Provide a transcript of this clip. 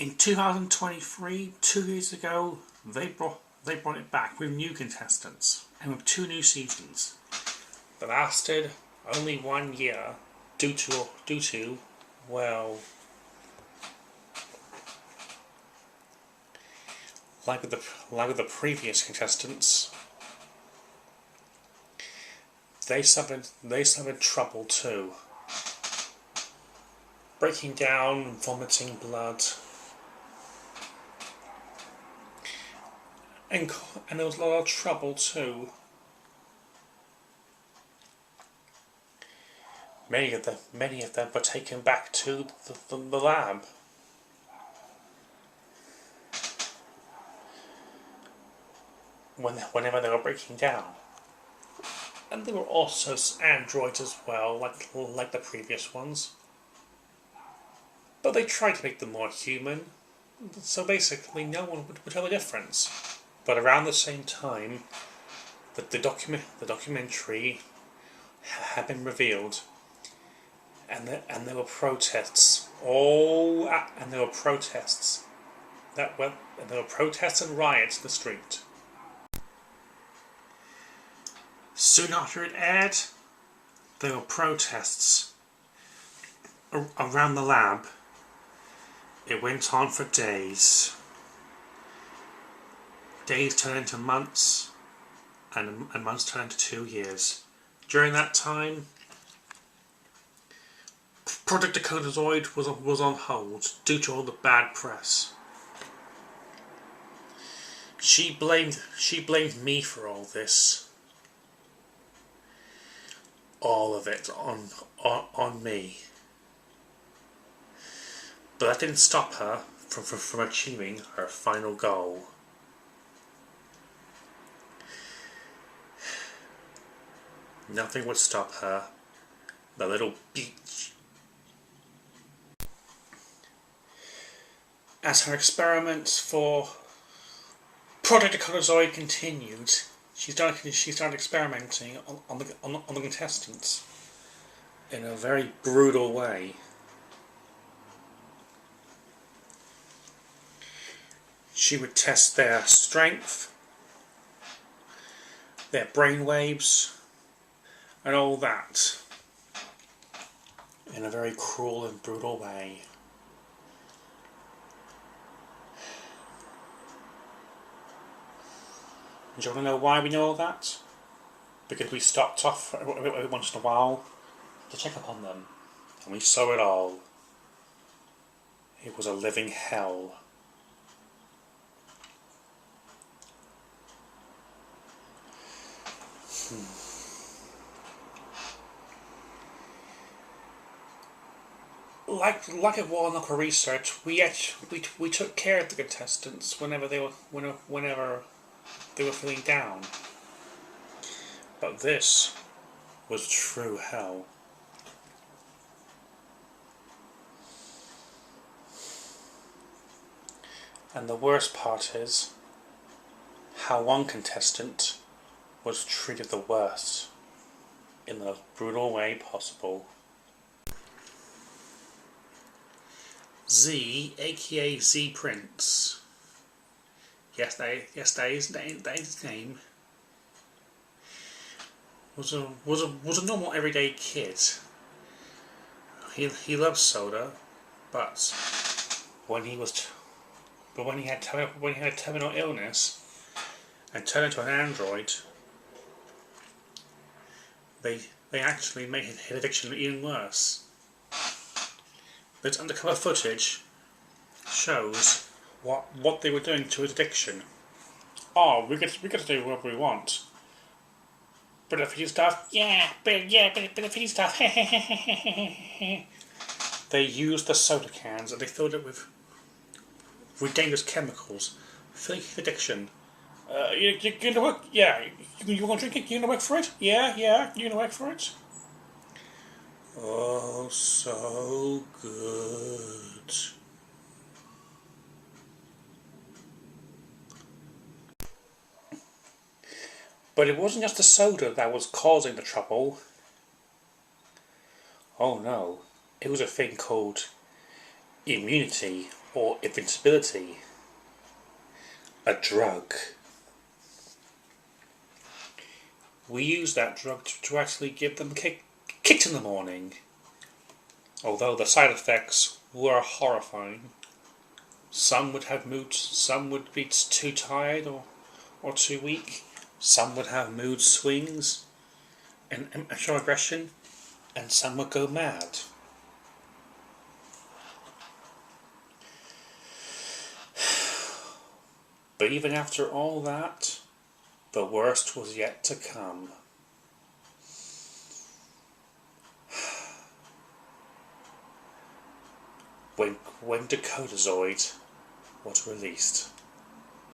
In 2023, 2 years ago, they brought it back with new contestants and with 2 new seasons that lasted only 1 year due to well, like with the previous contestants, they suffered trouble too, breaking down, vomiting blood. And there was a lot of trouble too. Many of them were taken back to the lab. Whenever they were breaking down. And there were also androids as well, like the previous ones. But they tried to make them more human, so basically no one would tell the difference. But around the same time, the documentary had been revealed, and there were protests. And there were protests and riots in the street. Soon after it aired, there were protests around the lab. It went on for days. Days turned into months, and months turned into 2 years. During that time, Project Dakotazoid was on hold due to all the bad press. She blamed me for all this. All of it on me. But that didn't stop her from achieving her final goal. Nothing would stop her. The little beach. As her experiments for Project Dakotazoid continued, she started experimenting on the contestants in a very brutal way. She would test their strength, their brainwaves, and all that in a very cruel and brutal way. Do you want to know why we know all that? Because we stopped off every once in a while to check up on them, and we saw it all. It was a living hell. Like at Walnut Research, we took care of the contestants whenever they were feeling down. But this was true hell. And the worst part is how one contestant was treated the worst in the most brutal way possible. Z, aka Z Prince. Yes, that is his name. Was a normal everyday kid. He loved soda, but when he had terminal illness and turned into an android, they actually made his addiction even worse. This undercover footage shows what they were doing to his addiction. Oh, we get to do whatever we want. But if you stuff, but if you stuff, they used the soda cans and they filled it with dangerous chemicals, filling his addiction. You gonna work? Yeah. You wanna drink it? You gonna work for it? Yeah. You gonna work for it? Oh, so good. But it wasn't just the soda that was causing the trouble. Oh no, it was a thing called immunity or invincibility. A drug. We used that drug to actually give them kicks in the morning. Although the side effects were horrifying. Some would have moods, some would be too tired or too weak. Some would have mood swings and show aggression, and some would go mad. But even after all that, the worst was yet to come. When dakotazoid was released.